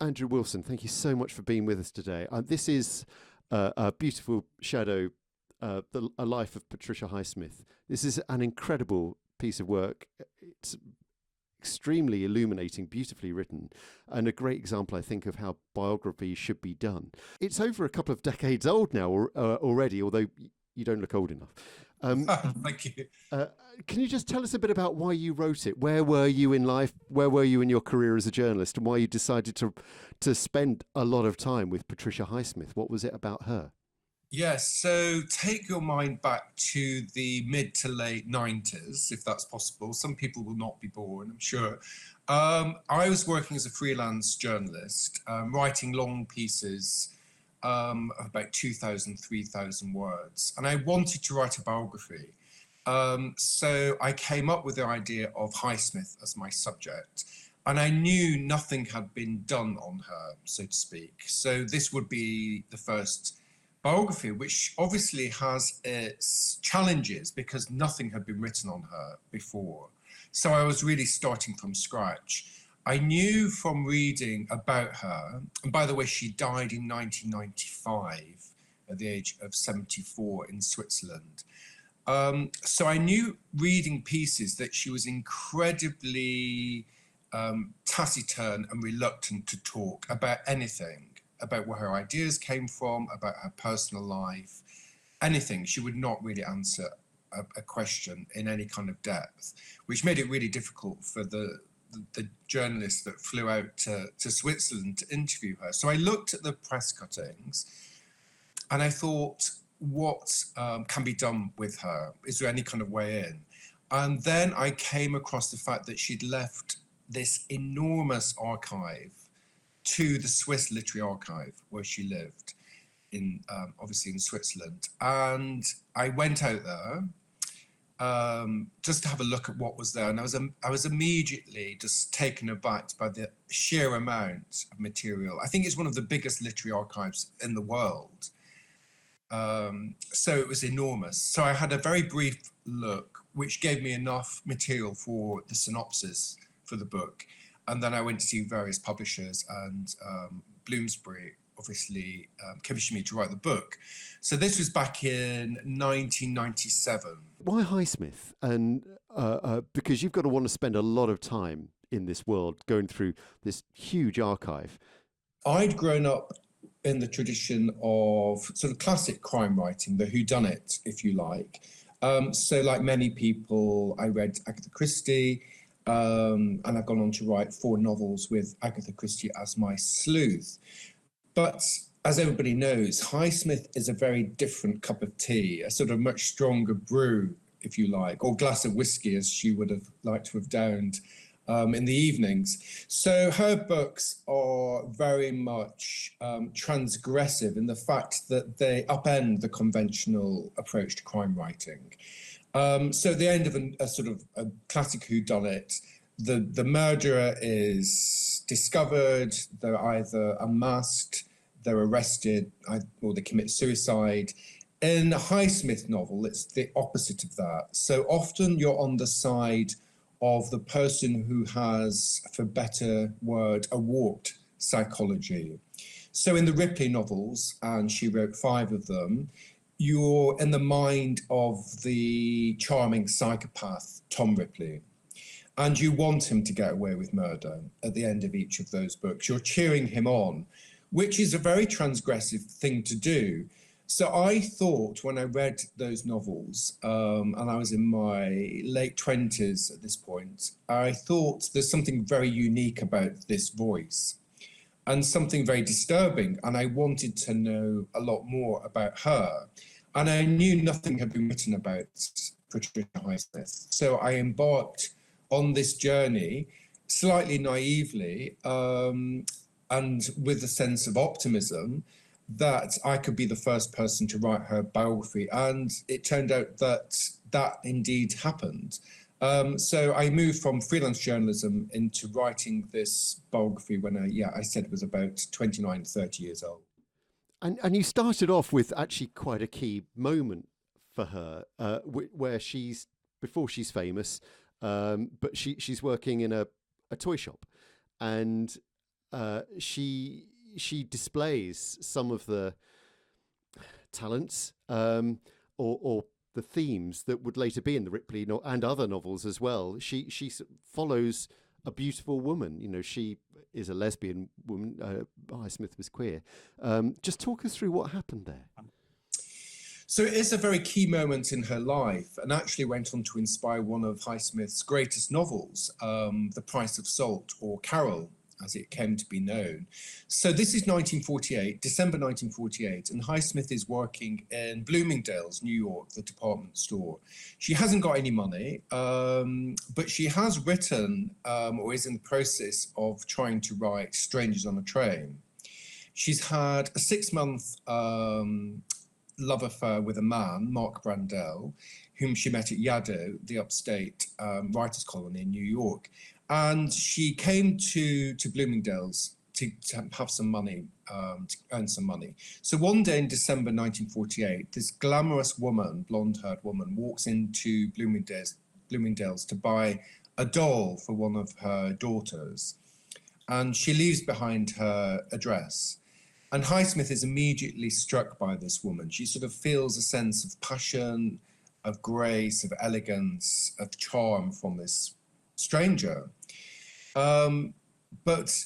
Andrew Wilson, thank you so much for being with us today. This is a beautiful shadow, a life of Patricia Highsmith. This is an incredible piece of work. It's extremely illuminating, beautifully written, and a great example, I think, of how biography should be done. It's over a couple of decades old now already, although you don't look old enough. Thank you. Can you just tell us a bit about why you wrote it? Where were you in life? Where were you in your career as a journalist? And why you decided to spend a lot of time with Patricia Highsmith? What was it about her? Yes, so take your mind back to the mid to late 90s, if that's possible. Some people will not be born, I'm sure. I was working as a freelance journalist, writing long pieces of about 2,000, 3,000 words. And I wanted to write a biography. So I came up with the idea of Highsmith as my subject. And I knew nothing had been done on her, so to speak. So this would be the first biography, which obviously has its challenges because nothing had been written on her before. So I was really starting from scratch. I knew from reading about her, and by the way, she died in 1995 at the age of 74 in Switzerland. So I knew reading pieces that she was incredibly taciturn and reluctant to talk about anything, about where her ideas came from, about her personal life, anything. She would not really answer a question in any kind of depth, which made it really difficult for the journalist that flew out to Switzerland to interview her. So I looked at the press cuttings and I thought, what can be done with her? Is there any kind of way in? And then I came across the fact that she'd left this enormous archive to the Swiss Literary Archive, where she lived, obviously in Switzerland. And I went out there just to have a look at what was there. And I was immediately just taken aback by the sheer amount of material. I think it's one of the biggest literary archives in the world. So it was enormous. So I had a very brief look, which gave me enough material for the synopsis for the book. And then I went to see various publishers, and Bloomsbury obviously commissioned me to write the book. So this was back in 1997. Why Highsmith? And because you've got to want to spend a lot of time in this world going through this huge archive. I'd grown up in the tradition of sort of classic crime writing, the whodunit, if you like. So like many people, I read Agatha Christie, and I've gone on to write 4 novels with Agatha Christie as my sleuth. But as everybody knows, Highsmith is a very different cup of tea, a sort of much stronger brew, if you like, or glass of whiskey, as she would have liked to have downed in the evenings. So her books are very much transgressive in the fact that they upend the conventional approach to crime writing. So at the end of a sort of a classic whodunit, the murderer is discovered, they're either unmasked, they're arrested, or they commit suicide. In a Highsmith novel, it's the opposite of that. So often you're on the side of the person who has, for better word, a warped psychology. So in the Ripley novels, and she wrote 5 of them, you're in the mind of the charming psychopath, Tom Ripley. And you want him to get away with murder at the end of each of those books. You're cheering him on, which is a very transgressive thing to do. So I thought when I read those novels, and I was in my late 20s at this point, I thought there's something very unique about this voice and something very disturbing. And I wanted to know a lot more about her. And I knew nothing had been written about Patricia Highsmith. So I embarked on this journey slightly naively and with a sense of optimism that I could be the first person to write her biography. And it turned out that that indeed happened. So I moved from freelance journalism into writing this biography when I said it was about 29, 30 years old. And you started off with actually quite a key moment for her, where before she's famous, but she's working in a toy shop. And she displays some of the talents or the themes that would later be in the Ripley and other novels as well. She follows a beautiful woman. You know, she is a lesbian woman. Highsmith was queer. Just talk us through what happened there. So it is a very key moment in her life, and actually went on to inspire one of Highsmith's greatest novels, The Price of Salt, or Carol, as it came to be known. So this is 1948, December 1948, and Highsmith is working in Bloomingdale's, New York, the department store. She hasn't got any money, but she has written, or is in the process of trying to write, Strangers on a Train. She's had a 6-month love affair with a man, Mark Brandel, whom she met at Yaddo, the upstate writers' colony in New York. And she came to Bloomingdale's to have some money, to earn some money. So one day in December 1948, this glamorous woman, blonde-haired woman, walks into Bloomingdale's to buy a doll for one of her daughters. And she leaves behind her address. And Highsmith is immediately struck by this woman. She sort of feels a sense of passion, of grace, of elegance, of charm from this stranger. But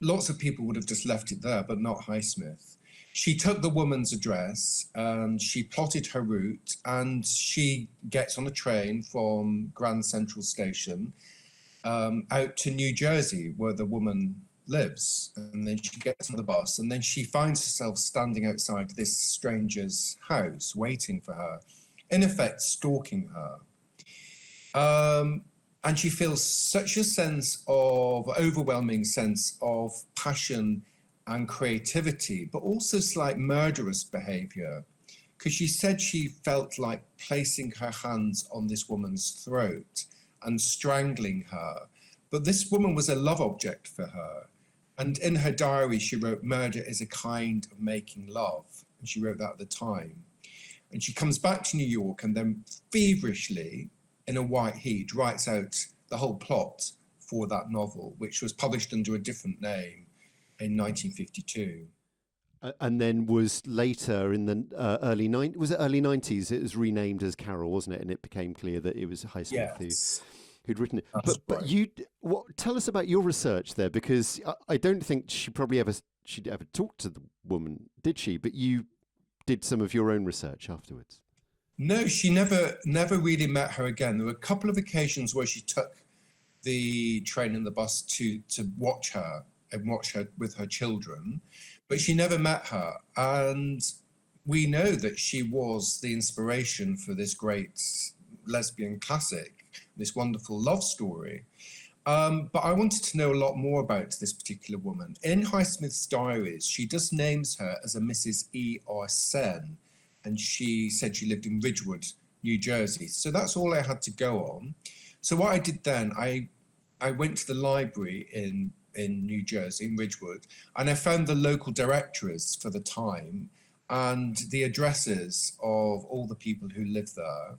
lots of people would have just left it there, but not Highsmith. She took the woman's address and she plotted her route, and she gets on a train from Grand Central Station out to New Jersey, where the woman lives. And then she gets on the bus, and then she finds herself standing outside this stranger's house waiting for her, in effect stalking her. And she feels such a overwhelming sense of passion and creativity, but also slight murderous behavior, because she said she felt like placing her hands on this woman's throat and strangling her. But this woman was a love object for her. And in her diary, she wrote, "Murder is a kind of making love." And she wrote that at the time. And she comes back to New York and then feverishly, in a white heat, writes out the whole plot for that novel, which was published under a different name in 1952. And then was later in the early 90s, it was renamed as Carol, wasn't it? And it became clear that it was Highsmith who'd written it. But tell us about your research there, because I don't think she'd ever talked to the woman, did she? But you did some of your own research afterwards. No, she never really met her again. There were a couple of occasions where she took the train and the bus to watch her with her children, but she never met her. And we know that she was the inspiration for this great lesbian classic, this wonderful love story. But I wanted to know a lot more about this particular woman. In Highsmith's diaries, she just names her as a Mrs. E.R. Sen, and she said she lived in Ridgewood, New Jersey. So that's all I had to go on. So what I did then, I went to the library in New Jersey, in Ridgewood, and I found the local directories for the time and the addresses of all the people who lived there.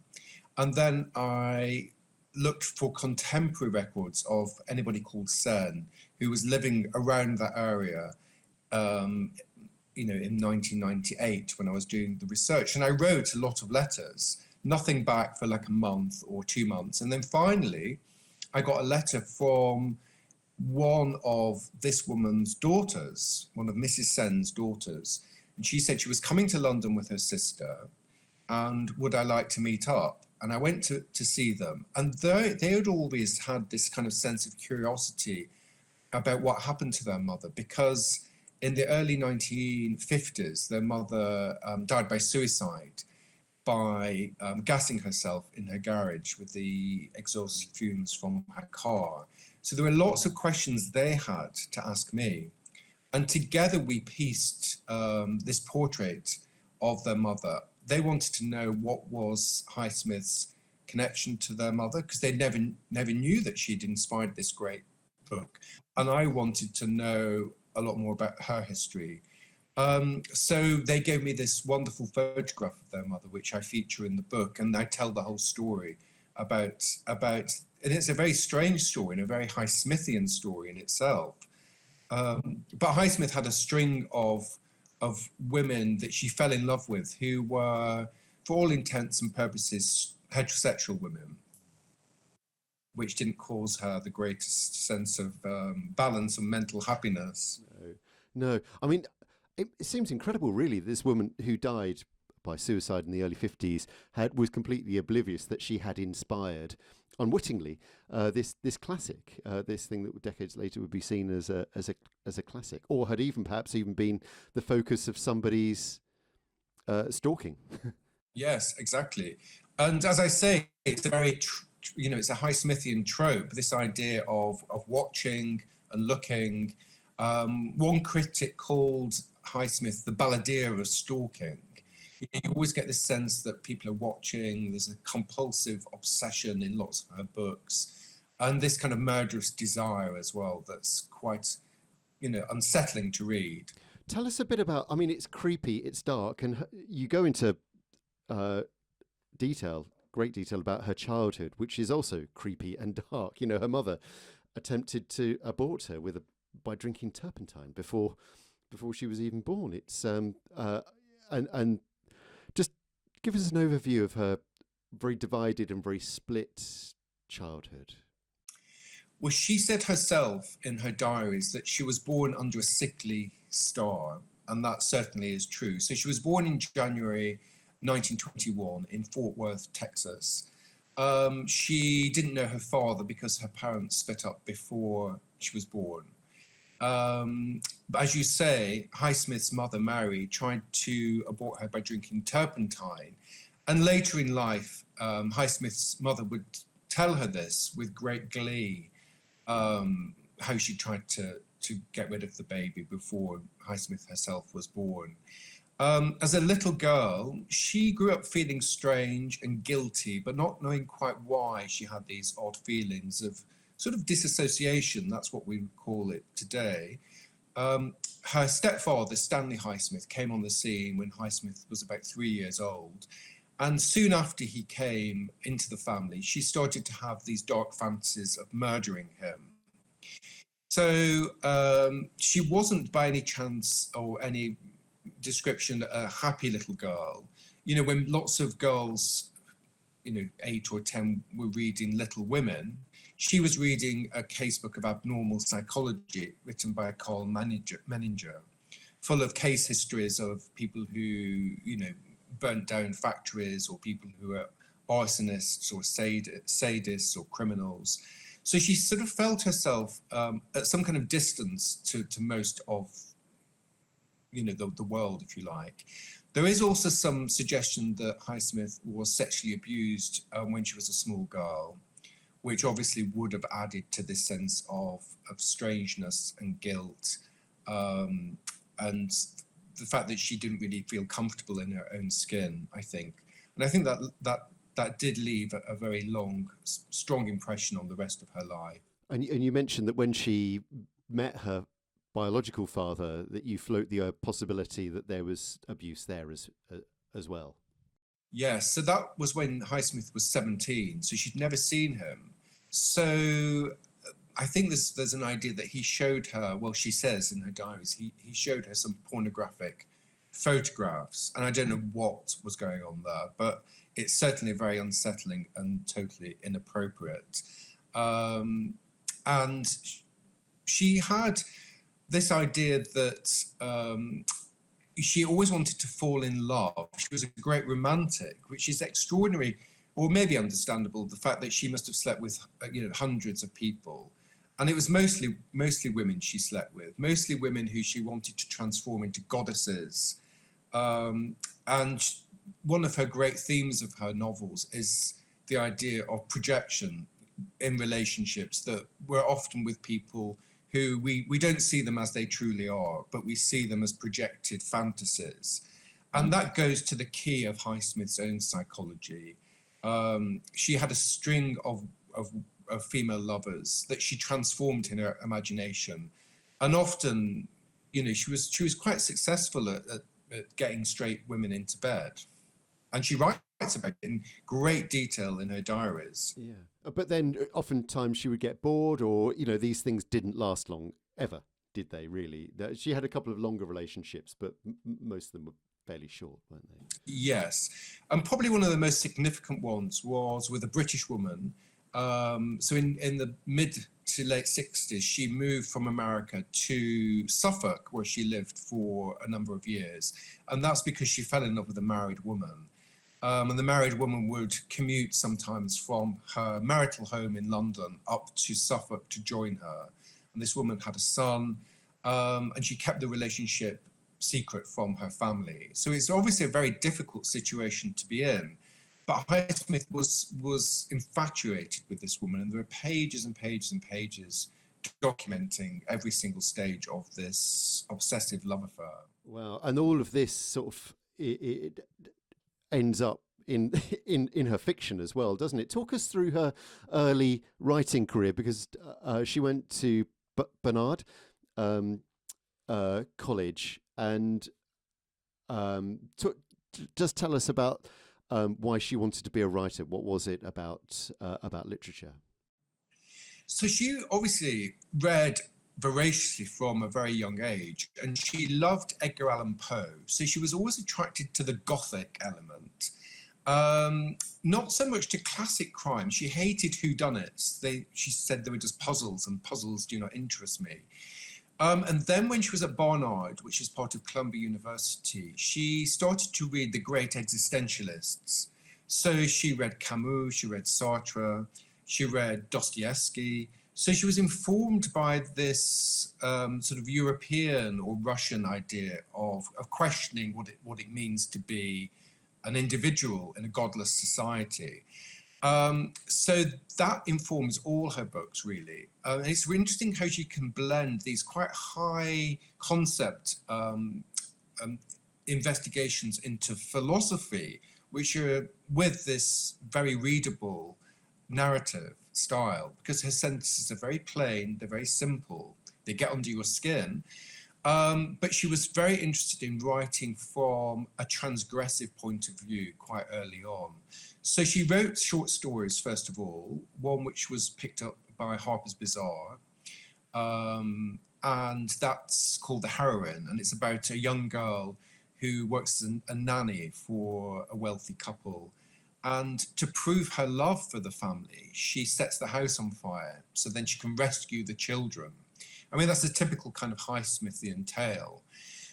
And then I looked for contemporary records of anybody called Sen, who was living around that area, in 1998 when I was doing the research. And I wrote a lot of letters, nothing back for like a month or 2 months. And then finally, I got a letter from one of this woman's daughters, one of Mrs. Sen's daughters. And she said she was coming to London with her sister, and would I like to meet up? And I went to see them. And they had always had this kind of sense of curiosity about what happened to their mother, because in the early 1950s, their mother died by suicide, by gassing herself in her garage with the exhaust fumes from her car. So there were lots of questions they had to ask me. And together we pieced this portrait of their mother. They wanted to know what was Highsmith's connection to their mother, because they never knew that she'd inspired this great book. And I wanted to know a lot more about her history. So they gave me this wonderful photograph of their mother, which I feature in the book, and I tell the whole story about, and it's a very strange story and a very Highsmithian story in itself. But Highsmith had a string of women that she fell in love with who were, for all intents and purposes, heterosexual women, which didn't cause her the greatest sense of balance and mental happiness. No. I mean, it seems incredible, really. This woman who died by suicide in the early 50s was completely oblivious that she had inspired, unwittingly, this classic, this thing that decades later would be seen as a classic, or had even perhaps even been the focus of somebody's stalking. Yes, exactly. And as I say, it's a very it's a Highsmithian trope, this idea of watching and looking. One critic called Highsmith the balladeer of stalking. You always get this sense that people are watching. There's a compulsive obsession in lots of her books, and this kind of murderous desire as well that's quite, unsettling to read. Tell us a bit about, I mean, it's creepy, it's dark, and you go into great detail about her childhood, which is also creepy and dark. Her mother attempted to abort her by drinking turpentine before she was even born. It's and just give us an overview of her very divided and very split childhood. Well, she said herself in her diaries that she was born under a sickly star, and that certainly is true. So she was born in January 1921 in Fort Worth, Texas. She didn't know her father because her parents split up before she was born. But as you say, Highsmith's mother, Mary, tried to abort her by drinking turpentine. And later in life, Highsmith's mother would tell her this with great glee, how she tried to get rid of the baby before Highsmith herself was born. As a little girl, she grew up feeling strange and guilty, but not knowing quite why she had these odd feelings of sort of disassociation. That's what we would call it today. Her stepfather, Stanley Highsmith, came on the scene when Highsmith was about 3 years old. And soon after he came into the family, she started to have these dark fantasies of murdering him. So she wasn't by any chance or any description a happy little girl. When lots of girls, 8 or 10 were reading Little Women, she was reading a casebook of abnormal psychology written by Carl Menninger, full of case histories of people who, burnt down factories, or people who are arsonists or sadists or criminals. So she sort of felt herself at some kind of distance to most of, the world, if you like. There is also some suggestion that Highsmith was sexually abused when she was a small girl, which obviously would have added to this sense of strangeness and guilt, and the fact that she didn't really feel comfortable in her own skin, I think. And I think that did leave a very strong impression on the rest of her life. And you mentioned that when she met her biological father, that you float the possibility that there was abuse there as well. Yes, so that was when Highsmith was 17, so she'd never seen him. So I think there's an idea that he showed her, well, she says in her diaries, he showed her some pornographic photographs, and I don't know what was going on there, but it's certainly very unsettling and totally inappropriate. And she had this idea that she always wanted to fall in love. She was a great romantic, which is extraordinary, or maybe understandable, the fact that she must have slept with hundreds of people. And it was mostly women she slept with, mostly women who she wanted to transform into goddesses. And one of her great themes of her novels is the idea of projection in relationships, that we're often with people who we don't see them as they truly are, but we see them as projected fantasies. And that goes to the key of Highsmith's own psychology. She had a string of female lovers that she transformed in her imagination. And often, she was quite successful at getting straight women into bed. And she writes about it in great detail in her diaries. Yeah. But then oftentimes she would get bored, or, these things didn't last long, ever. did they really? She had a couple of longer relationships, but most of them were fairly short, weren't they? Yes, and probably one of the most significant ones was with a British woman. So in the mid to late 60s, she moved from America to Suffolk, where she lived for a number of years. And that's because she fell in love with a married woman. And the married woman would commute sometimes from her marital home in London up to Suffolk to join her. And this woman had a son, and she kept the relationship secret from her family. So it's obviously a very difficult situation to be in. But Highsmith was infatuated with this woman, and there are pages and pages and pages documenting every single stage of this obsessive love affair. Wow, and all of this sort of it ends up in in her fiction as well, doesn't it? Talk us through her early writing career, because she went to Barnard College, and just tell us about why she wanted to be a writer. What was it about literature? So she obviously read voraciously from a very young age, and she loved Edgar Allan Poe. So she was always attracted to the Gothic element, not so much to classic crime. She hated whodunits. She said they were just puzzles, and puzzles do not interest me. And then when she was at Barnard, which is part of Columbia University, she started to read the great existentialists. So she read Camus, she read Sartre, she read Dostoevsky. So she was informed by this sort of European or Russian idea of questioning what it means to be an individual in a godless society. So that informs all her books, really. It's interesting how she can blend these quite high concept investigations into philosophy, which are with this very readable narrative style, because her sentences are very plain, they're very simple, they get under your skin. But she was very interested in writing from a transgressive point of view quite early on. So she wrote short stories, first of all, one which was picked up by Harper's Bazaar, and that's called The Heroine, and it's about a young girl who works as a nanny for a wealthy couple. And to prove her love for the family, she sets the house on fire so then she can rescue the children. I mean, that's a typical kind of Highsmithian tale.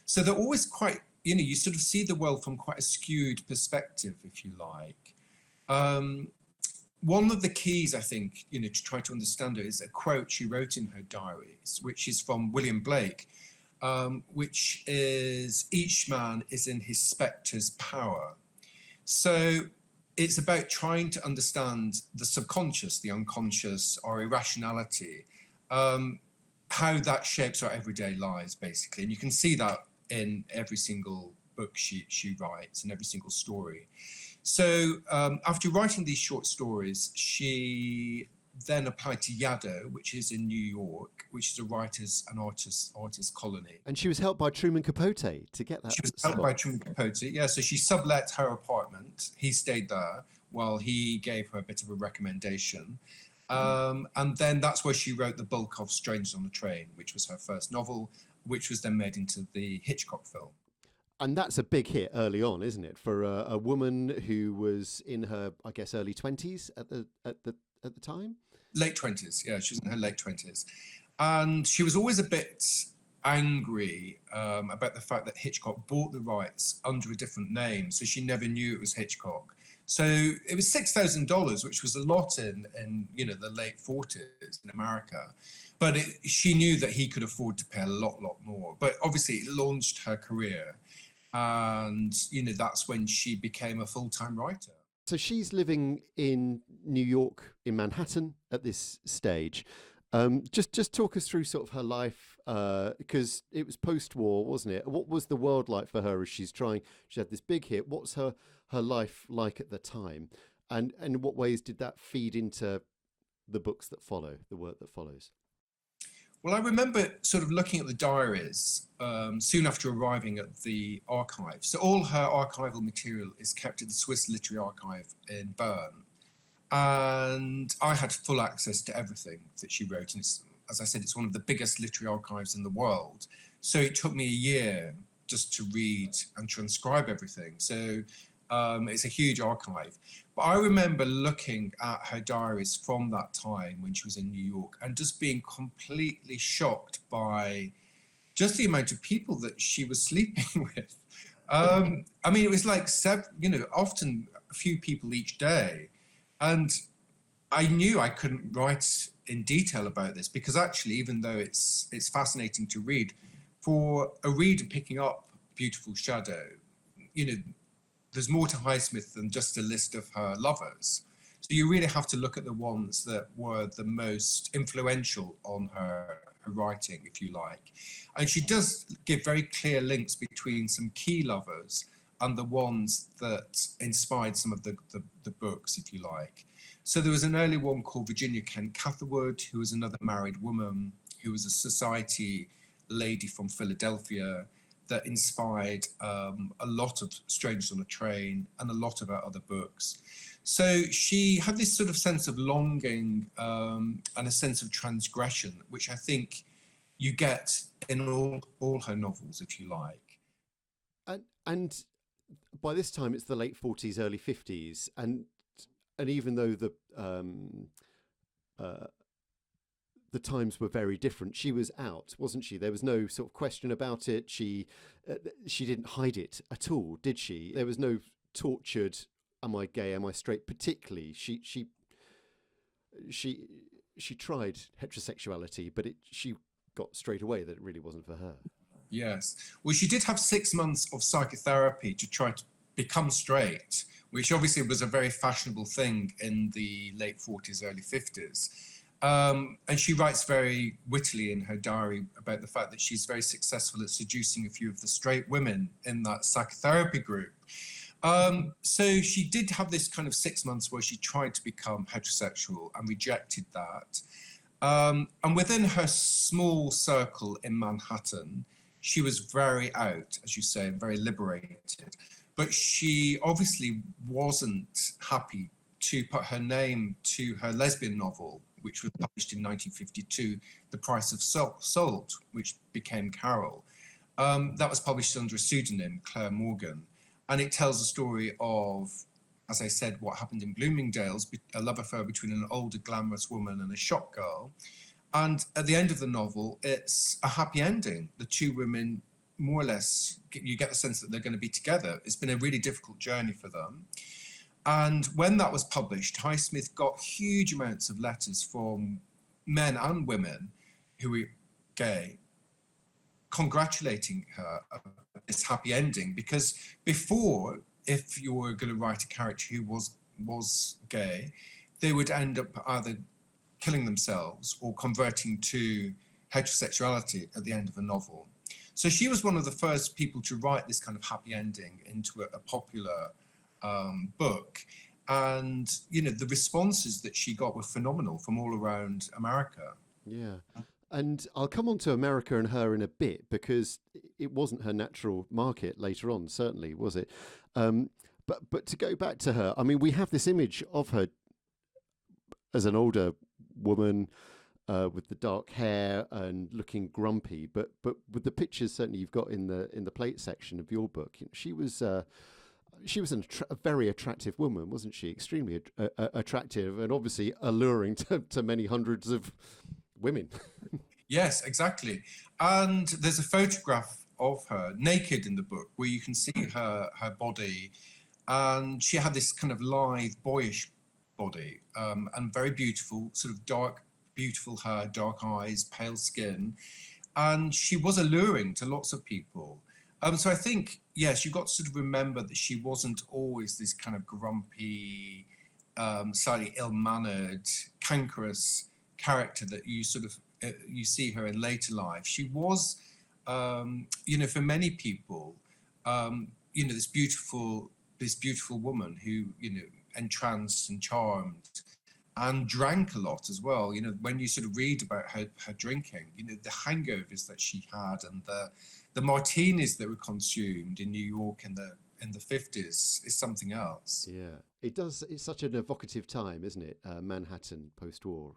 So they're always quite, you sort of see the world from quite a skewed perspective, if you like. One of the keys, I think, to try to understand her is a quote she wrote in her diaries, which is from William Blake, which is, "Each man is in his spectre's power." So it's about trying to understand the subconscious, the unconscious, our irrationality, how that shapes our everyday lives, basically. And you can see that in every single book she writes, in every single story. So after writing these short stories, she then applied to Yaddo, which is in New York, which is a writers and artists colony. And she was helped by Truman Capote to get that. She was helped by Truman Capote, yeah. So she sublet her apartment. He stayed there while he gave her a bit of a recommendation. And then that's where she wrote the bulk of Strangers on the Train, which was her first novel, which was then made into the Hitchcock film. And that's a big hit early on, isn't it, for a woman who was in her, I guess, early 20s at the time? Late 20s, yeah, she was in her late 20s. And she was always a bit angry about the fact that Hitchcock bought the rights under a different name, so she never knew it was Hitchcock. So it was $6,000, which was a lot in the late 40s in America. But she knew that he could afford to pay a lot more. But obviously it launched her career. And, that's when she became a full-time writer. So she's living in New York, in Manhattan at this stage. Just talk us through sort of her life, because it was post-war, wasn't it? What was the world like for her as she had this big hit? What's her life like at the time? And in what ways did that feed into the books that follow, the work that follows? Well, I remember sort of looking at the diaries soon after arriving at the archive. So all her archival material is kept at the Swiss Literary Archive in Bern. And I had full access to everything that she wrote. And it's as I said, it's one of the biggest literary archives in the world. So it took me a year just to read and transcribe everything. So it's a huge archive. But I remember looking at her diaries from that time when she was in New York and just being completely shocked by just the amount of people that she was sleeping with. I mean, it was like, often a few people each day. And I knew I couldn't write in detail about this because actually, even though it's fascinating to read, for a reader picking up Beautiful Shadow, there's more to Highsmith than just a list of her lovers. So you really have to look at the ones that were the most influential on her writing, if you like. And she does give very clear links between some key lovers and the ones that inspired some of the books, if you like. So there was an early one called Virginia Kent Catherwood, who was another married woman, who was a society lady from Philadelphia that inspired a lot of Strangers on a Train and a lot of her other books. So she had this sort of sense of longing and a sense of transgression, which I think you get in all her novels, if you like. And by this time, it's the late 40s, early 50s, and even though the times were very different, she was out, wasn't she? There was no sort of question about it. She didn't hide it at all, did she? There was no tortured, am I gay, am I straight? Particularly, she tried heterosexuality, but she got straight away that it really wasn't for her. Yes. Well, she did have 6 months of psychotherapy to try to become straight, which obviously was a very fashionable thing in the late 40s, early 50s. And she writes very wittily in her diary about the fact that she's very successful at seducing a few of the straight women in that psychotherapy group. So she did have this kind of 6 months where she tried to become heterosexual and rejected that. And within her small circle in Manhattan, she was very out, as you say, and very liberated. But she obviously wasn't happy to put her name to her lesbian novel, which was published in 1952, The Price of Salt, which became Carol. That was published under a pseudonym, Claire Morgan. And it tells the story of, as I said, what happened in Bloomingdale's, a love affair between an older glamorous woman and a shop girl. And at the end of the novel, it's a happy ending. The two women, more or less, you get the sense that they're going to be together. It's been a really difficult journey for them. And when that was published, Highsmith got huge amounts of letters from men and women who were gay, congratulating her on this happy ending. Because before, if you were going to write a character who was gay, they would end up either killing themselves or converting to heterosexuality at the end of a novel. So she was one of the first people to write this kind of happy ending into a popular book. And, the responses that she got were phenomenal from all around America. Yeah. And I'll come on to America and her in a bit, because it wasn't her natural market later on, certainly, was it? But to go back to her, I mean, we have this image of her as an older woman with the dark hair and looking grumpy, but with the pictures certainly you've got in the plate section of your book, she was a very attractive woman, wasn't she? Extremely attractive, and obviously alluring to many hundreds of women. Yes, exactly. And there's a photograph of her naked in the book where you can see her body, and she had this kind of lithe, boyish body, and very beautiful, sort of dark, beautiful hair, dark eyes, pale skin, and she was alluring to lots of people. So I think, yes, you've got to sort of remember that she wasn't always this kind of grumpy, slightly ill-mannered, cankerous character that you sort of you see her in later life. She was, for many people, this beautiful woman who, entranced and charmed, and drank a lot as well. When you sort of read about her drinking, the hangovers that she had and the martinis that were consumed in New York in the 50s is something else. Yeah, it does. It's such an evocative time, isn't it? Manhattan post-war.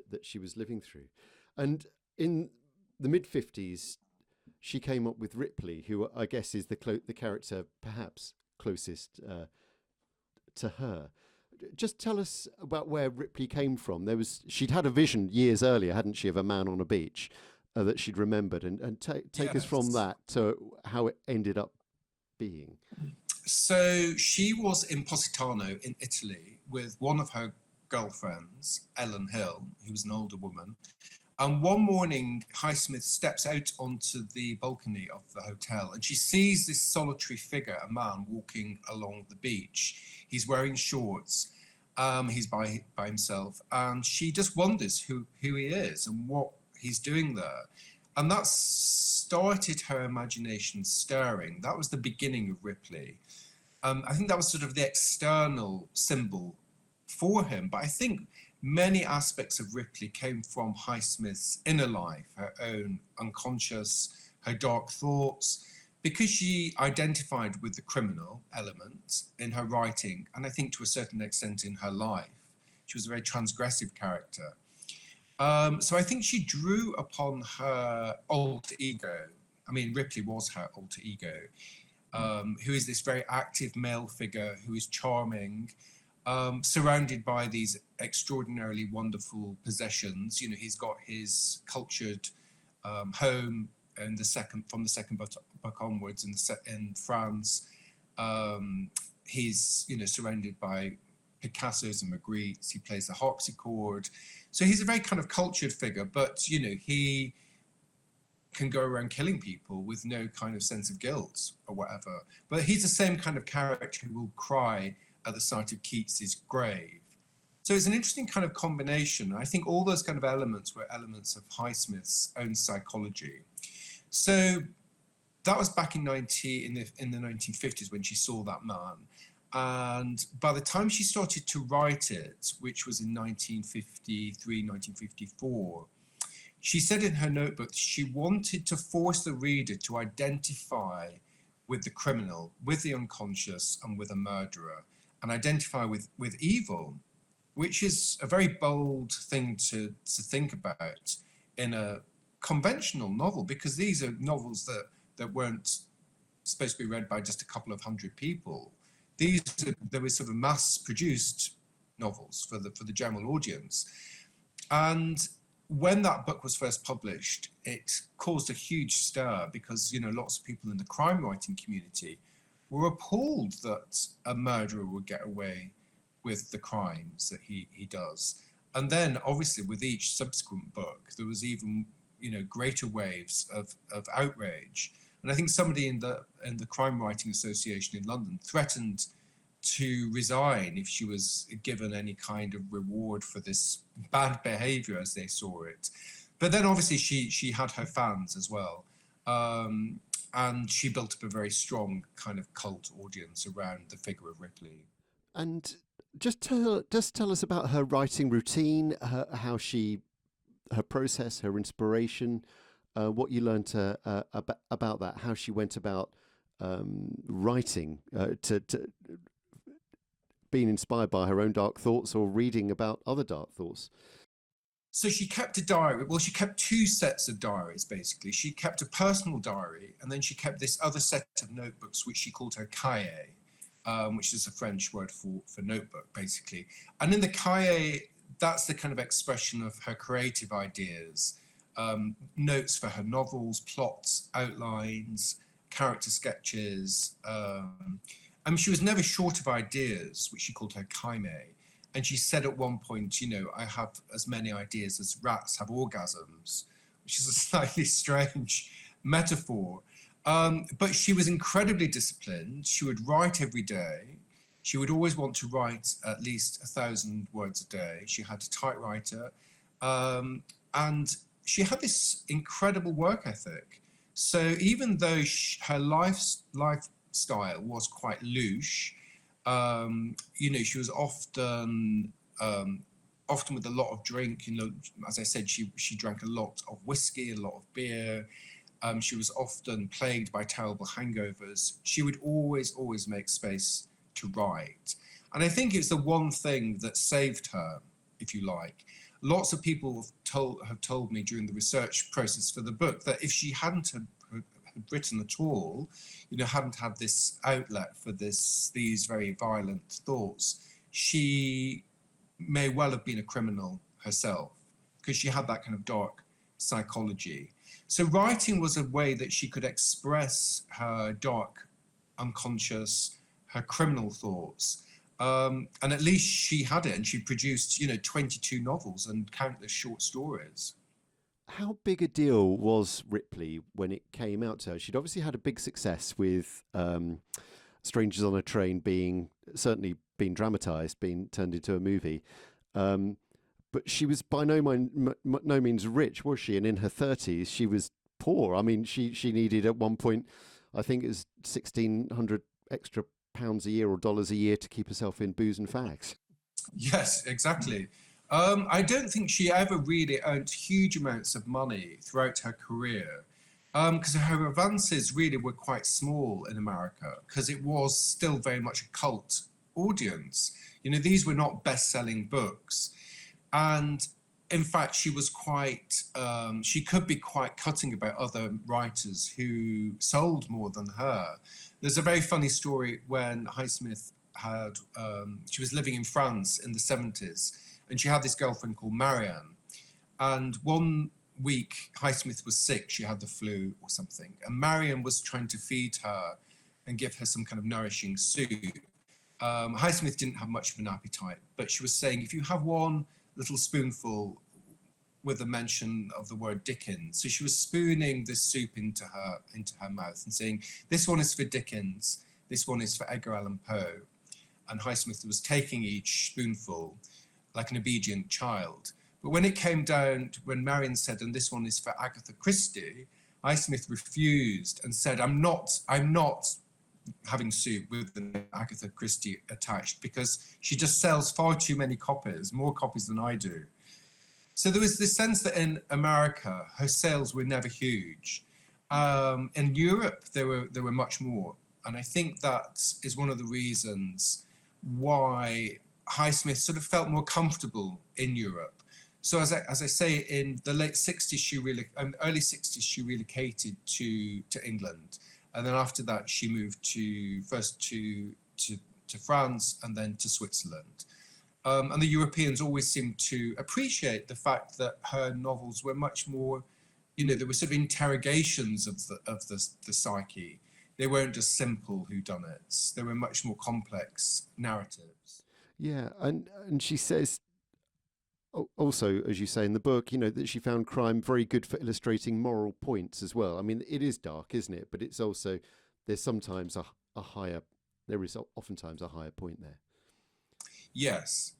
that she was living through. And in the mid-50s, she came up with Ripley, who I guess is the character perhaps closest to her. Just tell us about where Ripley came from. She'd had a vision years earlier, hadn't she, of a man on a beach that she'd remembered, and take us from that to how it ended up being. So she was in Positano in Italy with one of her girlfriends, Ellen Hill, who was an older woman. And one morning, Highsmith steps out onto the balcony of the hotel and she sees this solitary figure, a man walking along the beach. He's wearing shorts. He's by himself. And she just wonders who he is and what he's doing there. And that started her imagination stirring. That was the beginning of Ripley. I think that was sort of the external symbol for him. But I think many aspects of Ripley came from Highsmith's inner life, her own unconscious, her dark thoughts, because she identified with the criminal element in her writing, and I think to a certain extent in her life. She was a very transgressive character. So I think she drew upon her alter ego. I mean, Ripley was her alter ego, who is this very active male figure who is charming, surrounded by these extraordinarily wonderful possessions. You know, he's got his cultured home from the second book onwards in France. He's, you know, surrounded by Picassos and Magrittes. He plays the harpsichord. So he's a very kind of cultured figure, but, you know, he can go around killing people with no kind of sense of guilt or whatever. But he's the same kind of character who will cry at the sight of Keats's grave. So it's an interesting kind of combination. I think all those kind of elements were elements of Highsmith's own psychology. So that was back in the 1950s when she saw that man. And by the time she started to write it, which was in 1953, 1954, she said in her notebook she wanted to force the reader to identify with the criminal, with the unconscious, and with a murderer, and identify with evil, which is a very bold thing to think about in a conventional novel, because these are novels that weren't supposed to be read by just a couple of hundred people. There were sort of mass-produced novels for the general audience. And when that book was first published, it caused a huge stir because, you know, lots of people in the crime writing community were appalled that a murderer would get away with the crimes that he does. And then, obviously, with each subsequent book, there was even, you know, greater waves of outrage. And I think somebody in the Crime Writing Association in London threatened to resign if she was given any kind of reward for this bad behavior, as they saw it. But then obviously she had her fans as well. And she built up a very strong kind of cult audience around the figure of Ripley. And just tell us about her writing routine, her process, her inspiration, what you learned about that, how she went about writing, to being inspired by her own dark thoughts or reading about other dark thoughts. So she kept a diary. Well, she kept two sets of diaries, basically. She kept a personal diary, and then she kept this other set of notebooks, which she called her cahier, which is a French word for notebook, basically. And in the cahier, that's the kind of expression of her creative ideas, notes for her novels, plots, outlines, character sketches. I mean, she was never short of ideas, which she called her cahier. And she said at one point, you know, I have as many ideas as rats have orgasms, which is a slightly strange metaphor. But she was incredibly disciplined. She would write every day. She would always want to write at least 1,000 words a day. She had a typewriter. And she had this incredible work ethic. So even though her lifestyle was quite louche, you know, she was often with a lot of drink. You know, as I said, she drank a lot of whiskey, a lot of beer. She was often plagued by terrible hangovers. She would always make space to write. And I think it's the one thing that saved her, if you like. Lots of people have told me during the research process for the book that if she hadn't had written at all, hadn't had this outlet for these very violent thoughts, she may well have been a criminal herself, because she had that kind of dark psychology. So writing was a way that she could express her dark, unconscious, her criminal thoughts. And at least she had it, and she produced, 22 novels and countless short stories. How big a deal was Ripley when it came out to her? She'd obviously had a big success with Strangers on a Train certainly being dramatised, being turned into a movie. But she was by no means rich, was she? And in her 30s, she was poor. I mean, she needed at one point, I think it was 1,600 extra pounds a year or dollars a year to keep herself in booze and fags. Yes, exactly. I don't think she ever really earned huge amounts of money throughout her career, because her advances really were quite small in America, because it was still very much a cult audience. These were not best-selling books. And in fact, she was she could be quite cutting about other writers who sold more than her. There's a very funny story when Highsmith she was living in France in the 70s, and she had this girlfriend called Marianne. And one week, Highsmith was sick. She had the flu or something. And Marianne was trying to feed her and give her some kind of nourishing soup. Highsmith didn't have much of an appetite, but she was saying, if you have one little spoonful with a mention of the word Dickens. So she was spooning this soup into her mouth and saying, this one is for Dickens, this one is for Edgar Allan Poe. And Highsmith was taking each spoonful like an obedient child. But when it came down to when Marion said, and this one is for Agatha Christie, Highsmith refused and said, I'm not having soup with an Agatha Christie attached, because she just sells far too many copies, more copies than I do. So there was this sense that in America, her sales were never huge. In Europe, there were much more. And I think that is one of the reasons why Highsmith sort of felt more comfortable in Europe. So as I say, in the late 60s, early 60s, she relocated to England. And then after that, she moved first to France and then to Switzerland. And the Europeans always seemed to appreciate the fact that her novels were much more, there were sort of interrogations of the psyche. They weren't just simple whodunits. They were much more complex narratives. Yeah, and she says also, as you say in the book, that she found crime very good for illustrating moral points as well. I mean, it is dark, isn't it? But it's also, there's oftentimes a higher point there. Yes.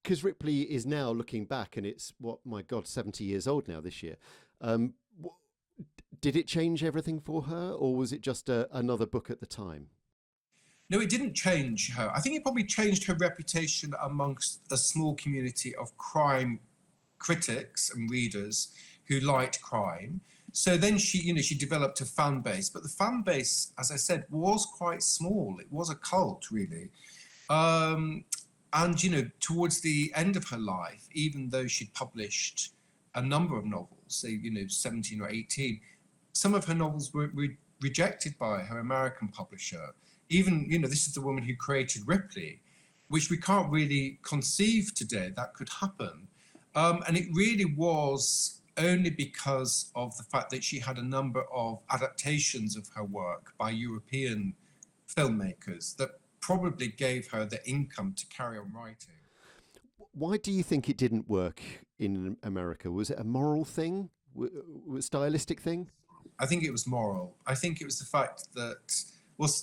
Because Ripley is now looking back, and it's, 70 years old now this year. Did it change everything for her, or was it just another book at the time? No, it didn't change her. I think it probably changed her reputation amongst a small community of crime critics and readers who liked crime. So then she developed a fan base, but the fan base, as I said, was quite small. It was a cult, really. And towards the end of her life, even though she'd published a number of novels, say 17 or 18, some of her novels were rejected by her American publisher. Even, this is the woman who created Ripley, which we can't really conceive today that could happen. And it really was only because of the fact that she had a number of adaptations of her work by European filmmakers that probably gave her the income to carry on writing. Why do you think it didn't work in America? Was it a moral thing? A stylistic thing? I think it was moral. I think it was the fact that,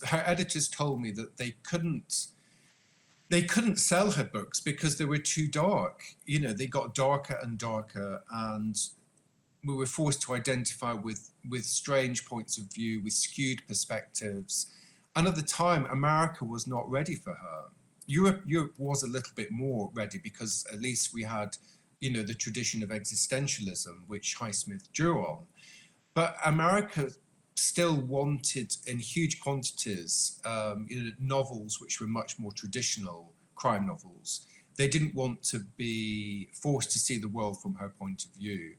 her editors told me that they couldn't sell her books because they were too dark. They got darker and darker, and we were forced to identify with strange points of view, with skewed perspectives. And at the time, America was not ready for her. Europe was a little bit more ready, because at least we had, the tradition of existentialism, which Highsmith drew on. But America still wanted in huge quantities novels which were much more traditional crime novels. They didn't want to be forced to see the world from her point of view.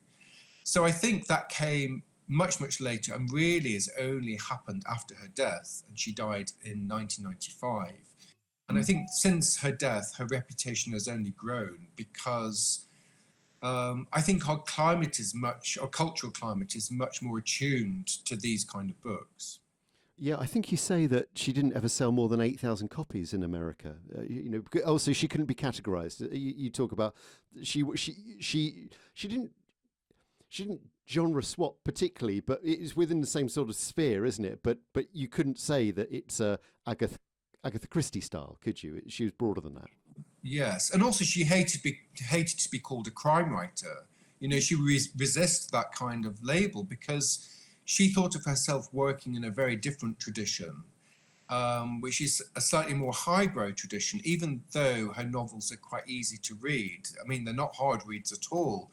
So I think that came much, much later, and really has only happened after her death. And she died in 1995. And I think since her death, her reputation has only grown because I think our cultural climate is much more attuned to these kind of books. Yeah, I think you say that she didn't ever sell more than 8,000 copies in America. Also she couldn't be categorized. You talk about she didn't genre swap particularly, but it's within the same sort of sphere, isn't it? But you couldn't say that it's Agatha Christie style, could you? She was broader than that. Yes, and also she hated to be called a crime writer. She resisted that kind of label because she thought of herself working in a very different tradition, which is a slightly more highbrow tradition, even though her novels are quite easy to read. I mean, they're not hard reads at all,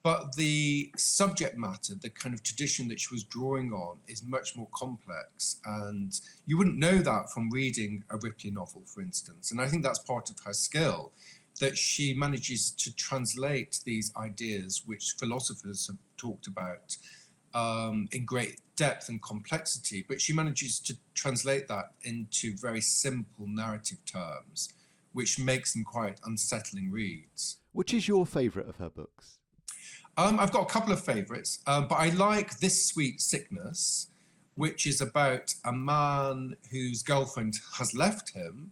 but the subject matter, the kind of tradition that she was drawing on, is much more complex. And you wouldn't know that from reading a Ripley novel, for instance. And I think that's part of her skill, that she manages to translate these ideas, which philosophers have talked about in great depth and complexity, but she manages to translate that into very simple narrative terms, which makes them quite unsettling reads. Which is your favourite of her books? I've got a couple of favourites, but I like This Sweet Sickness, which is about a man whose girlfriend has left him,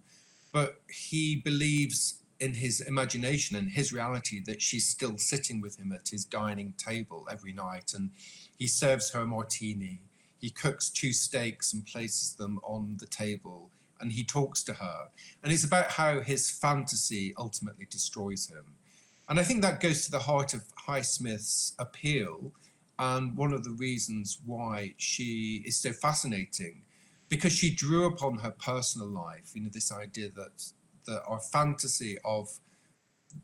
but he believes in his imagination and his reality that she's still sitting with him at his dining table every night, and he serves her a martini. He cooks 2 steaks and places them on the table, and he talks to her. And it's about how his fantasy ultimately destroys him. And I think that goes to the heart of Highsmith's appeal, and one of the reasons why she is so fascinating, because she drew upon her personal life, this idea that our fantasy of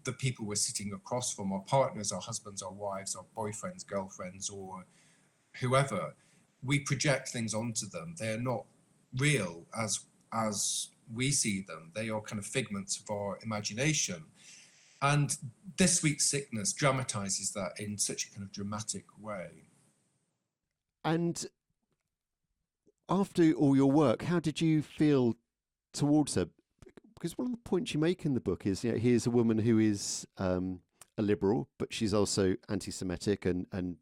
the people we're sitting across from, our partners, our husbands, our wives, our boyfriends, girlfriends, or whoever, we project things onto them. They are not real as we see them. They are kind of figments of our imagination. And This Sweet Sickness dramatizes that in such a kind of dramatic way. And after all your work, how did you feel towards her? Because one of the points you make in the book is, here's a woman who is a liberal, but she's also anti-Semitic and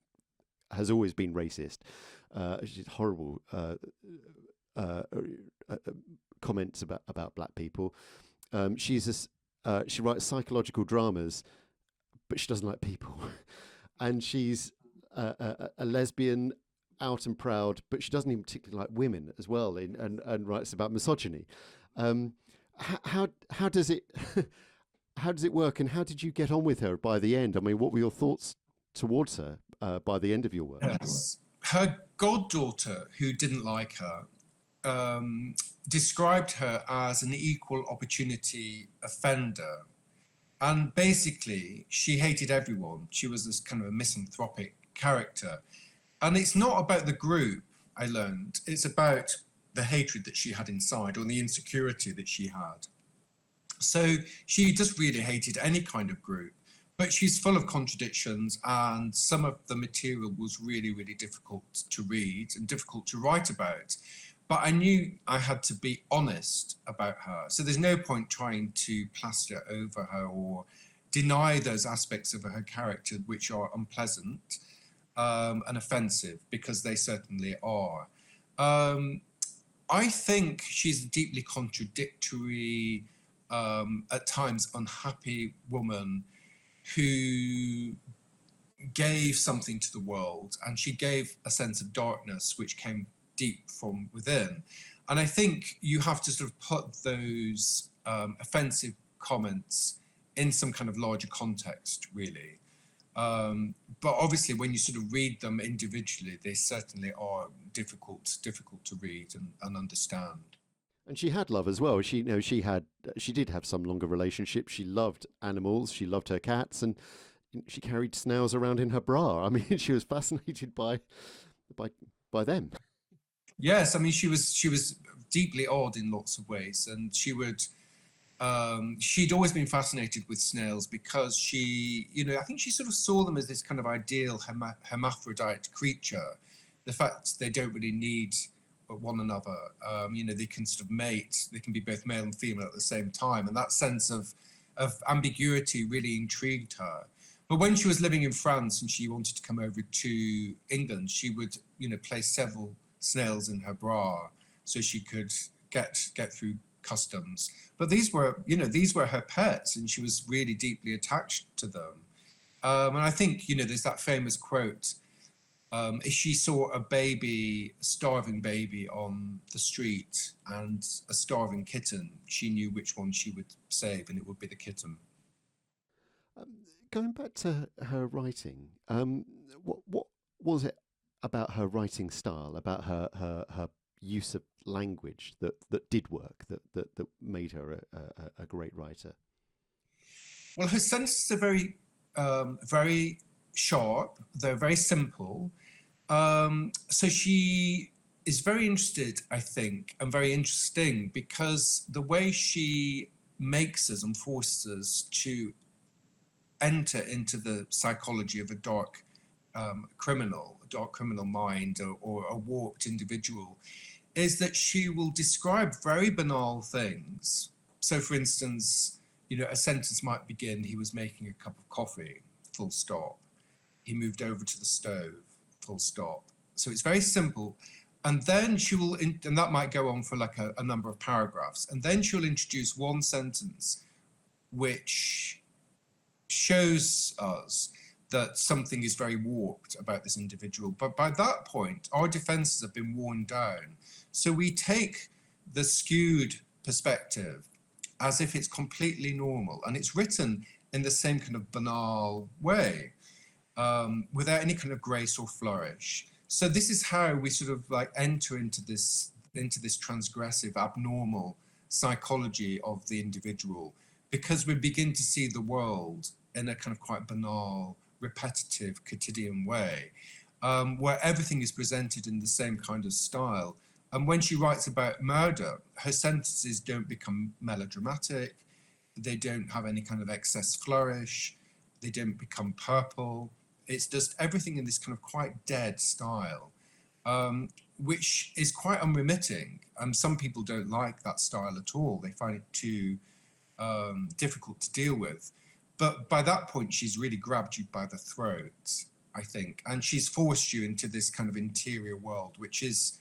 has always been racist. She's horrible comments about black people. She writes psychological dramas, but she doesn't like people. And she's a lesbian, out and proud, but she doesn't even particularly like women as well, and writes about misogyny. How does it work, and how did you get on with her by the end? I mean, what were your thoughts towards her by the end of your work? Yes. Her goddaughter, who didn't like her, described her as an equal opportunity offender. And basically, she hated everyone. She was this kind of a misanthropic character. And it's not about the group, I learned. It's about the hatred that she had inside, or the insecurity that she had. So she just really hated any kind of group. But she's full of contradictions, and some of the material was really, really difficult to read and difficult to write about. But I knew I had to be honest about her. So there's no point trying to plaster over her or deny those aspects of her character which are unpleasant and offensive, because they certainly are. I think she's a deeply contradictory, at times unhappy woman who gave something to the world, and she gave a sense of darkness which came deep from within. And I think you have to sort of put those offensive comments in some kind of larger context, really. But obviously, when you sort of read them individually, they certainly are difficult to read and understand. And she had love as well. She did have some longer relationships. She loved animals. She loved her cats, and she carried snails around in her bra. I mean, she was fascinated by them. Yes, I mean, she was deeply odd in lots of ways, and she would She'd always been fascinated with snails because I think she sort of saw them as this kind of ideal hermaphrodite creature. The fact they don't really need one another. They can sort of mate. They can be both male and female at the same time, and that sense of ambiguity really intrigued her. But when she was living in France and she wanted to come over to England, she would, place several snails in her bra so she could get through customs. But these were her pets, and she was really deeply attached to them. And I think, there's that famous quote: if she saw a starving baby on the street and a starving kitten, she knew which one she would save, and it would be the kitten. Um, Going back to her writing, what was it about her writing style, about her use of language that did work, that made her a great writer? Well, her sentences are very sharp. They're very simple. So she is very interested, I think, and very interesting because the way she makes us and forces us to enter into the psychology of a dark criminal mind, or a warped individual, is that she will describe very banal things. So, for instance, a sentence might begin: he was making a cup of coffee, full stop. He moved over to the stove, full stop. So it's very simple. And then and that might go on for like a number of paragraphs. And then she'll introduce one sentence which shows us that something is very warped about this individual. But by that point, our defenses have been worn down. So we take the skewed perspective as if it's completely normal, and it's written in the same kind of banal way, without any kind of grace or flourish. So this is how we sort of like enter into this transgressive, abnormal psychology of the individual, because we begin to see the world in a kind of quite banal, repetitive, quotidian way, where everything is presented in the same kind of style. And when she writes about murder, her sentences don't become melodramatic. They don't have any kind of excess flourish. They don't become purple. It's just everything in this kind of quite dead style, which is quite unremitting. Some people don't like that style at all. They find it too difficult to deal with. But by that point, she's really grabbed you by the throat, I think, and she's forced you into this kind of interior world, which is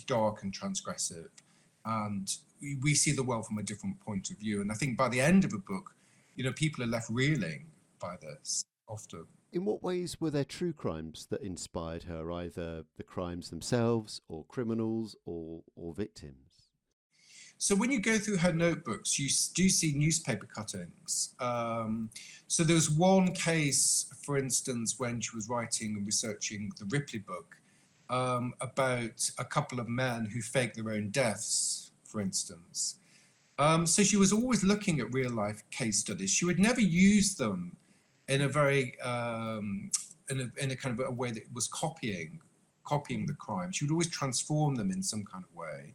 dark and transgressive. And we see the world from a different point of view. And I think by the end of a book, people are left reeling by this often. In what ways were there true crimes that inspired her, either the crimes themselves, or criminals, or victims? So when you go through her notebooks, you do see newspaper cuttings. So there was one case, for instance, when she was writing and researching the Ripley book, about a couple of men who faked their own deaths, for instance. So she was always looking at real life case studies. She would never use them in a very in a kind of a way that was copying the crime. She would always transform them in some kind of way.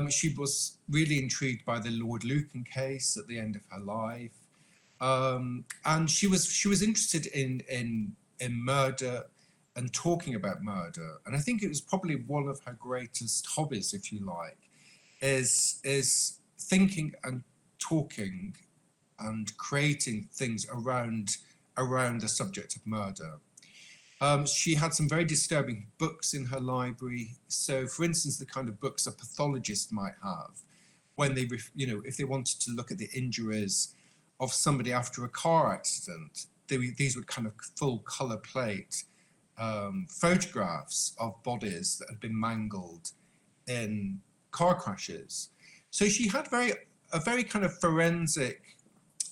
She was really intrigued by the Lord Lucan case at the end of her life, and she was interested in murder and talking about murder. And I think it was probably one of her greatest hobbies, if you like, is thinking and talking and creating things around the subject of murder. She had some very disturbing books in her library. So, for instance, the kind of books a pathologist might have when they, if they wanted to look at the injuries of somebody after a car accident, these were kind of full color plate photographs of bodies that had been mangled in car crashes. So she had a very kind of forensic,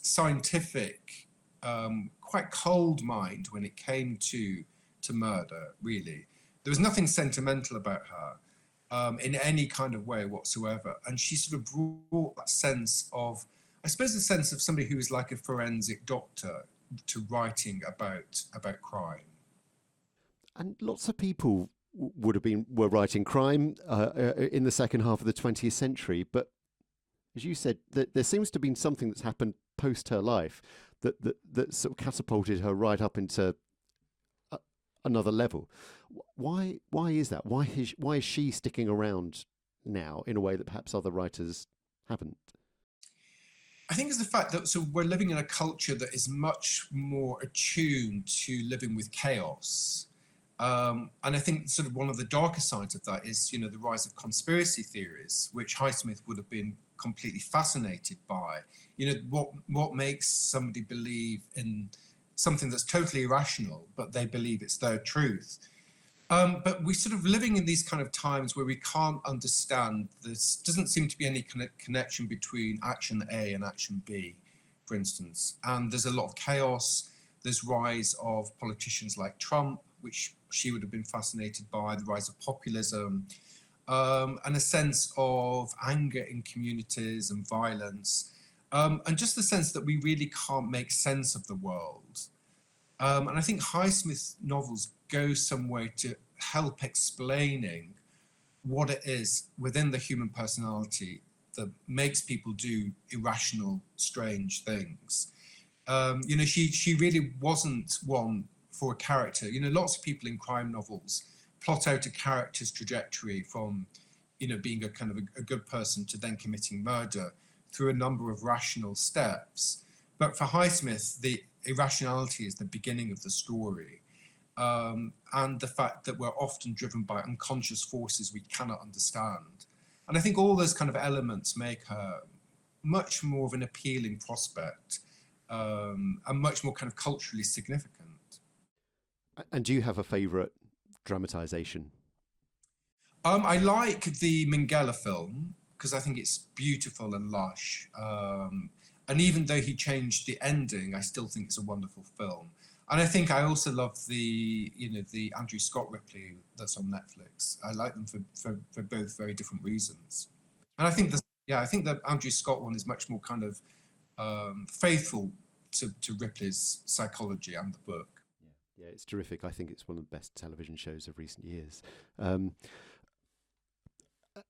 scientific, quite cold mind when it came to murder, really. There was nothing sentimental about her in any kind of way whatsoever. And she sort of brought that sense of, I suppose, the sense of somebody who was like a forensic doctor to writing about crime. And lots of people were writing crime in the second half of the 20th century, but as you said, that there seems to have been something that's happened post her life that sort of catapulted her right up into another level. Why is that? Why is she sticking around now in a way that perhaps other writers haven't? I think it's the fact that we're living in a culture that is much more attuned to living with chaos. And I think sort of one of the darker sides of that is, the rise of conspiracy theories, which Highsmith would have been completely fascinated by. What makes somebody believe in something that's totally irrational, but they believe it's their truth. But we're sort of living in these kind of times where we can't understand, this doesn't seem to be any connection between action A and action B, for instance. And there's a lot of chaos. There's rise of politicians like Trump, which she would have been fascinated by, the rise of populism, and a sense of anger in communities and violence, and just the sense that we really can't make sense of the world. And I think Highsmith's novels go some way to help explaining what it is within the human personality that makes people do irrational, strange things. She really wasn't one for a character. Lots of people in crime novels plot out a character's trajectory from, being a kind of a good person to then committing murder through a number of rational steps. But for Highsmith, the irrationality is the beginning of the story. And the fact that we're often driven by unconscious forces we cannot understand. And I think all those kind of elements make her much more of an appealing prospect, and much more kind of culturally significant. And do you have a favourite dramatisation? I like the Minghella film because I think it's beautiful and lush. And even though he changed the ending, I still think it's a wonderful film. And I think I also love the Andrew Scott Ripley that's on Netflix. I like them for both very different reasons. And I think the Andrew Scott one is much more kind of faithful to Ripley's psychology and the book. Yeah, it's terrific. I think it's one of the best television shows of recent years.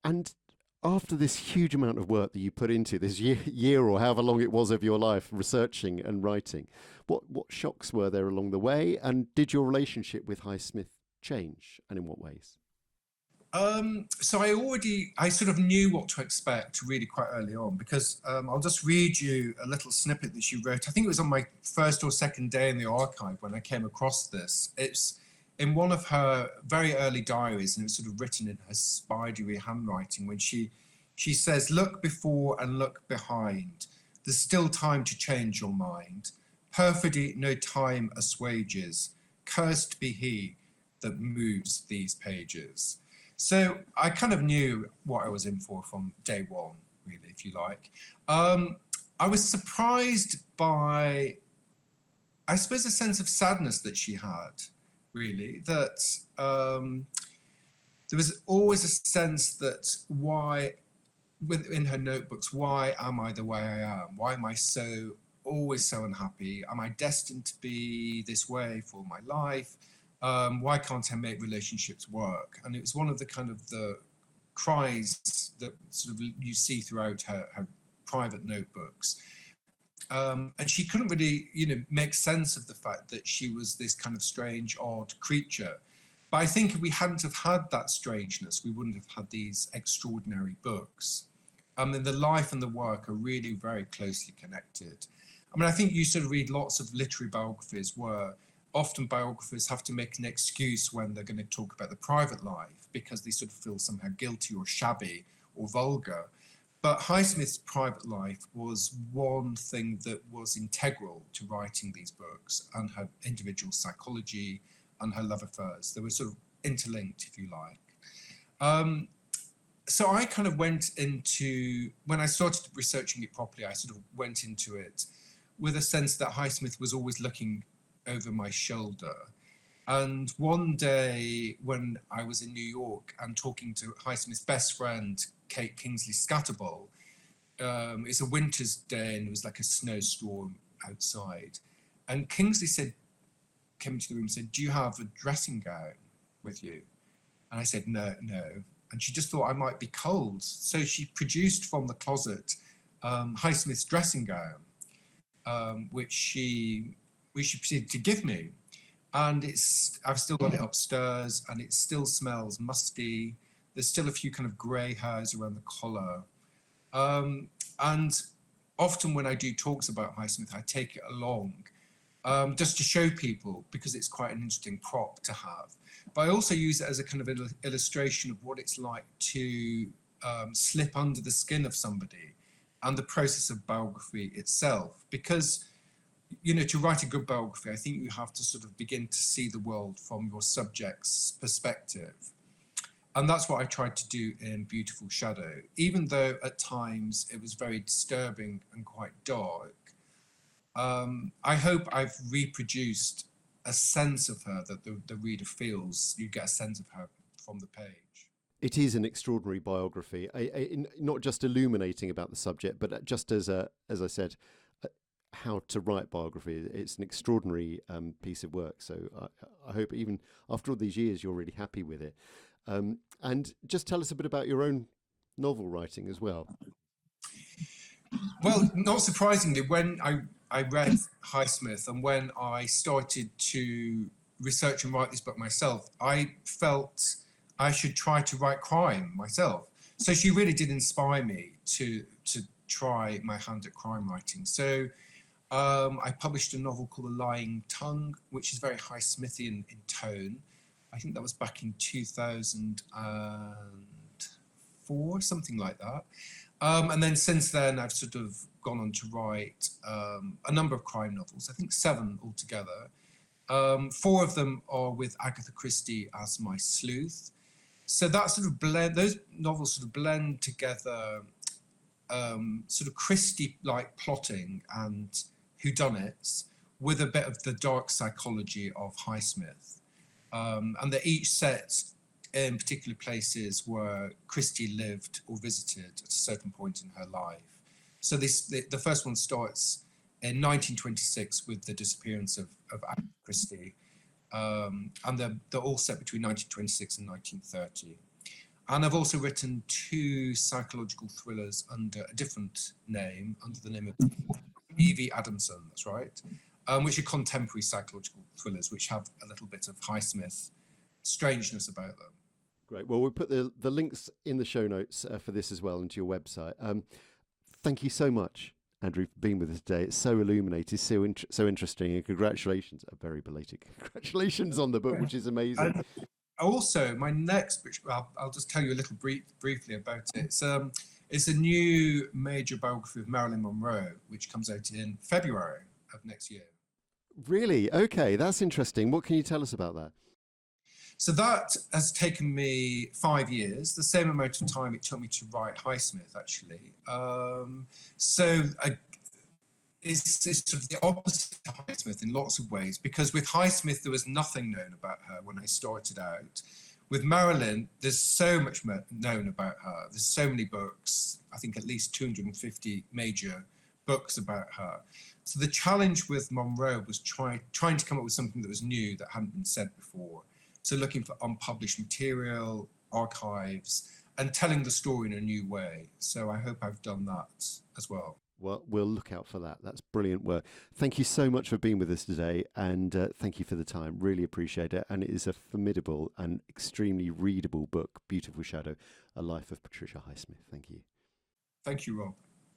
And after this huge amount of work that you put into this year or however long it was of your life researching and writing, what shocks were there along the way? And did your relationship with Highsmith change, and in what ways? So I sort of knew what to expect really quite early on, because I'll just read you a little snippet that she wrote. I think it was on my first or second day in the archive when I came across this. It's in one of her very early diaries, and it's sort of written in her spidery handwriting, when she says, "Look before and look behind. There's still time to change your mind. Perfidy no time assuages. Cursed be he that moves these pages." So I kind of knew what I was in for from day one, really, if you like. I was surprised by, I suppose, a sense of sadness that she had, really, that there was always a sense that within her notebooks, why am I the way I am? Why am I always so unhappy? Am I destined to be this way for my life? Why can't I make relationships work? And it was one of the kind of the cries that sort of you see throughout her private notebooks. And she couldn't really, make sense of the fact that she was this kind of strange, odd creature. But I think if we hadn't have had that strangeness, we wouldn't have had these extraordinary books. I mean, the life and the work are really very closely connected. I mean, I think you sort of read lots of literary biographies where often biographers have to make an excuse when they're going to talk about the private life because they sort of feel somehow guilty or shabby or vulgar. But Highsmith's private life was one thing that was integral to writing these books, and her individual psychology and her love affairs. They were sort of interlinked, if you like. So I kind of went into, when I started researching it properly, I sort of went into it with a sense that Highsmith was always looking over my shoulder. And one day when I was in New York and talking to Highsmith's best friend, Kate Kingsley Scatterbull, it's a winter's day and it was like a snowstorm outside. And Kingsley came into the room and said, "Do you have a dressing gown with you?" And I said, no. And she just thought I might be cold. So she produced from the closet Highsmith's dressing gown, which she proceeded to give me. And I've still got it upstairs, and it still smells musty. There's still a few kind of grey hairs around the collar. And often when I do talks about Highsmith, I take it along just to show people, because it's quite an interesting prop to have. But I also use it as a kind of illustration of what it's like to slip under the skin of somebody and the process of biography itself. Because, you know, to write a good biography, I think you have to sort of begin to see the world from your subject's perspective. And that's what I tried to do in Beautiful Shadow, even though at times it was very disturbing and quite dark. I hope I've reproduced a sense of her that the reader feels. You get a sense of her from the page. It is an extraordinary biography, not just illuminating about the subject, but just as I said, how to write biography. It's an extraordinary piece of work. So I hope even after all these years, you're really happy with it. And just tell us a bit about your own novel writing as well. Well, not surprisingly, when I read Highsmith and when I started to research and write this book myself, I felt I should try to write crime myself. So she really did inspire me to try my hand at crime writing. So I published a novel called The Lying Tongue, which is very Highsmithian in tone. I think that was back in 2004, something like that. And then since then, I've sort of gone on to write a number of crime novels, I think 7 altogether. 4 of them are with Agatha Christie as my sleuth. So that sort of those novels sort of blend together sort of Christie-like plotting and whodunits with a bit of the dark psychology of Highsmith. And they're each set in particular places where Christie lived or visited at a certain point in her life. So the first one starts in 1926 with the disappearance of Agatha Christie. And they're all set between 1926 and 1930. And I've also written 2 psychological thrillers under a different name, under the name of Evie Adamson, that's right, which are contemporary psychological thrillers, which have a little bit of Highsmith strangeness about them. Great. Well, we'll put the links in the show notes for this as well, and to your website. Thank you so much, Andrew, for being with us today. It's so illuminating, so interesting, and congratulations, a very belated congratulations on the book, which is amazing. And also, my next, which I'll just tell you a little briefly about it. It's a new major biography of Marilyn Monroe, which comes out in February of next year. Really? Okay, that's interesting. What can you tell us about that? So that has taken me 5 years, the same amount of time it took me to write Highsmith, actually. It's sort of the opposite of Highsmith in lots of ways, because with Highsmith, there was nothing known about her when I started out. With Marilyn, there's so much known about her. There's so many books, I think at least 250 major books about her. So the challenge with Monroe was trying to come up with something that was new, that hadn't been said before. So looking for unpublished material, archives, and telling the story in a new way. So I hope I've done that as well. Well, we'll look out for that. That's brilliant work. Thank you so much for being with us today, and thank you for the time. Really appreciate it. And it is a formidable and extremely readable book, Beautiful Shadow, A Life of Patricia Highsmith. Thank you. Thank you, Rob.